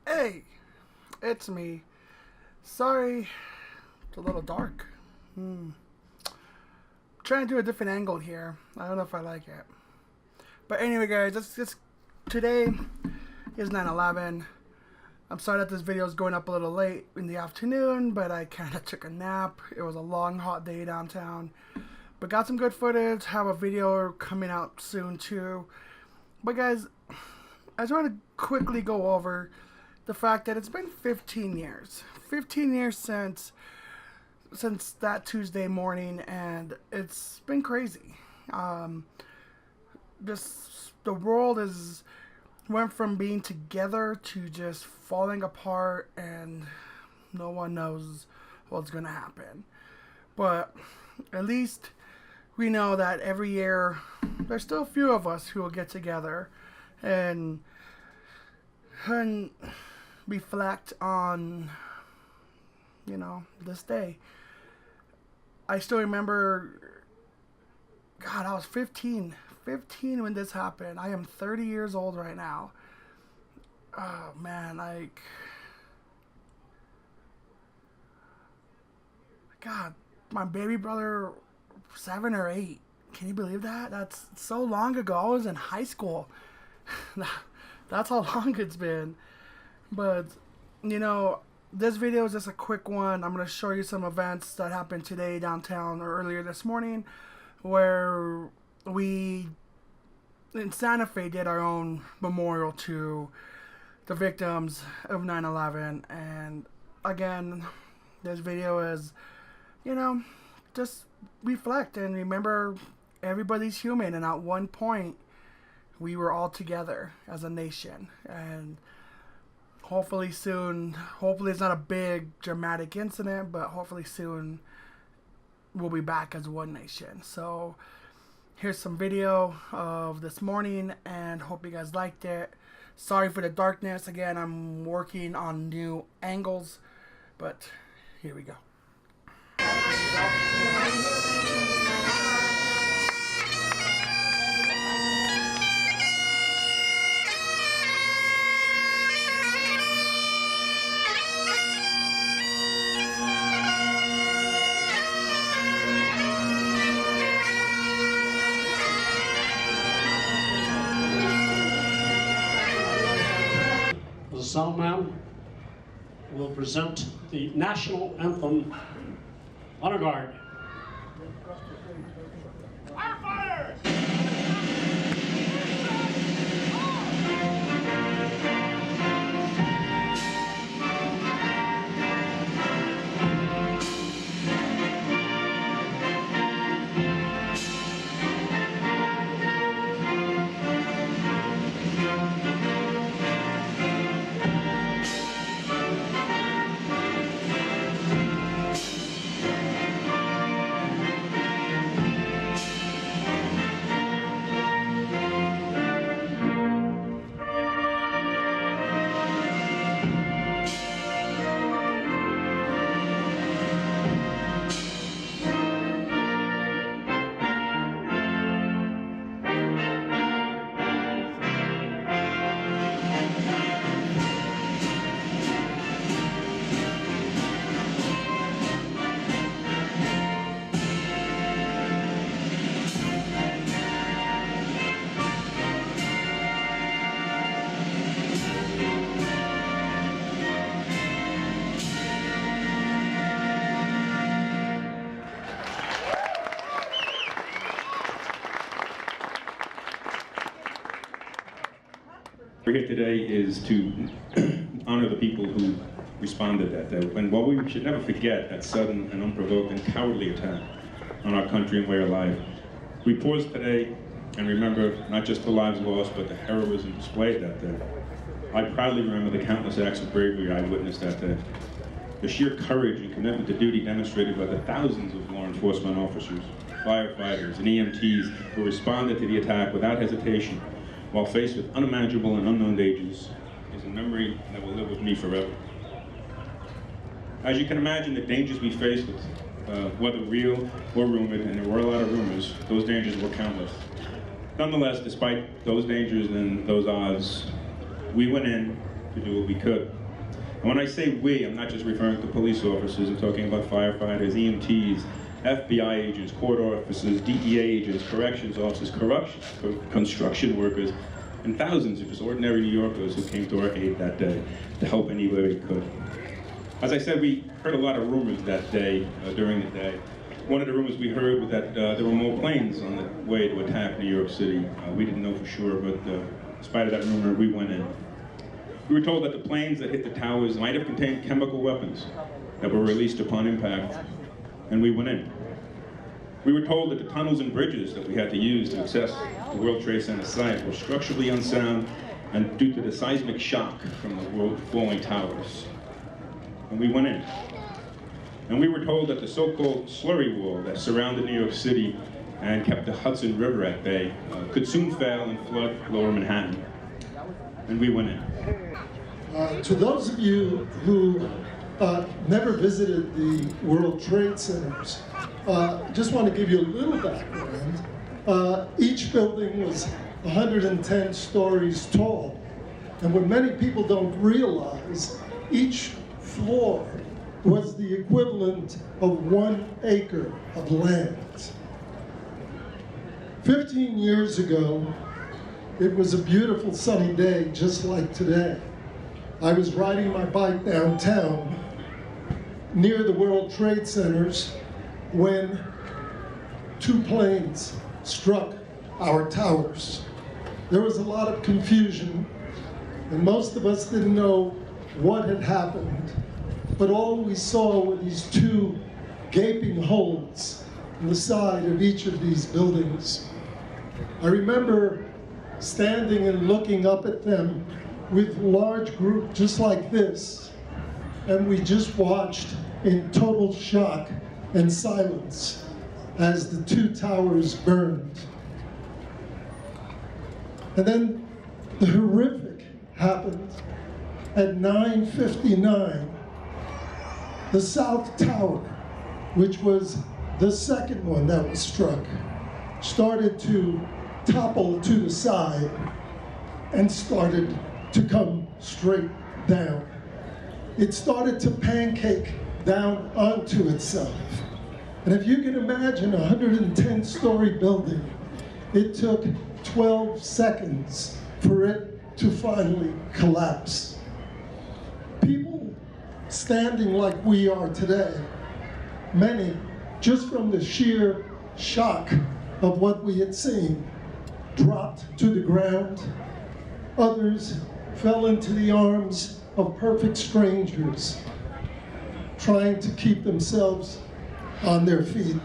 Hey, it's me. Sorry, it's a little dark. Trying to do a different angle here. I don't know if I like it. But anyway, guys, today is 9/11. I'm sorry that this video is going up a little late in the afternoon, but I kind of took a nap. It was a long, hot day downtown. But got some good footage. Have a video coming out soon, too. But guys, I just want to quickly go over the fact that it's been 15 years. 15 years since that Tuesday morning, and it's been crazy. The world went from being together to just falling apart, and no one knows what's gonna happen. But at least we know that every year there's still a few of us who will get together and reflect on, this day. I still remember, God, I was 15 when this happened. I am 30 years old right now. Oh, man, God, my baby brother, 7 or 8. Can you believe that? That's so long ago. I was in high school. That's how long it's been. But, this video is just a quick one. I'm going to show you some events that happened today downtown or earlier this morning, where we in Santa Fe did our own memorial to the victims of 9/11. And again, this video is, just reflect and remember everybody's human, and at one point we were all together as a nation. And hopefully soon, hopefully it's not a big dramatic incident, but hopefully soon we'll be back as one nation. So here's some video of this morning, and hope you guys liked it. Sorry for the darkness. Again, I'm working on new angles, but here we go. The soundman will present the national anthem, Honor Guard. Firefighters! We're here today is to honor the people who responded that day. And while we should never forget that sudden and unprovoked and cowardly attack on our country and way of life, we pause today and remember not just the lives lost, but the heroism displayed that day. I proudly remember the countless acts of bravery I witnessed that day. The sheer courage and commitment to duty demonstrated by the thousands of law enforcement officers, firefighters, and EMTs who responded to the attack without hesitation, while faced with unimaginable and unknown dangers, is a memory that will live with me forever. As you can imagine, the dangers we faced with, whether real or rumored, and there were a lot of rumors, those dangers were countless. Nonetheless, despite those dangers and those odds, we went in to do what we could. And when I say we, I'm not just referring to police officers. I'm talking about firefighters, EMTs, FBI agents, court officers, DEA agents, corrections officers, construction workers, and thousands of just ordinary New Yorkers who came to our aid that day to help any way we could. As I said, we heard a lot of rumors that day, during the day. One of the rumors we heard was that there were more planes on the way to attack New York City. We didn't know for sure, but in spite of that rumor, we went in. We were told that the planes that hit the towers might have contained chemical weapons that were released upon impact, and we went in. We were told that the tunnels and bridges that we had to use to access the World Trade Center site were structurally unsound and due to the seismic shock from the falling towers. And we went in. And we were told that the so-called slurry wall that surrounded New York City and kept the Hudson River at bay could soon fail and flood lower Manhattan. And we went in. To those of you who never visited the World Trade Centers, just want to give you a little background. Each building was 110 stories tall. And what many people don't realize, each floor was the equivalent of 1 acre of land. 15 years ago, it was a beautiful sunny day, just like today. I was riding my bike downtown near the World Trade Centers when 2 planes struck our towers. There was a lot of confusion, and most of us didn't know what had happened, but all we saw were these 2 gaping holes in the side of each of these buildings. I remember standing and looking up at them with a large group just like this, and we just watched in total shock and silence as the 2 towers burned. And then the horrific happened. At 9:59, the South Tower, which was the second one that was struck, started to topple to the side and started to come straight down. It started to pancake down onto itself. And if you can imagine a 110-story building, it took 12 seconds for it to finally collapse. People standing like we are today, many, just from the sheer shock of what we had seen, dropped to the ground. Others fell into the arms of perfect strangers, trying to keep themselves on their feet.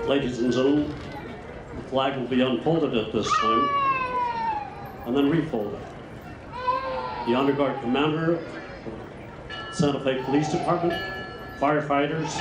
Ladies and gentlemen, the flag will be unfolded at this time and then refolded. The Honor Guard Commander of Santa Fe Police Department, firefighters,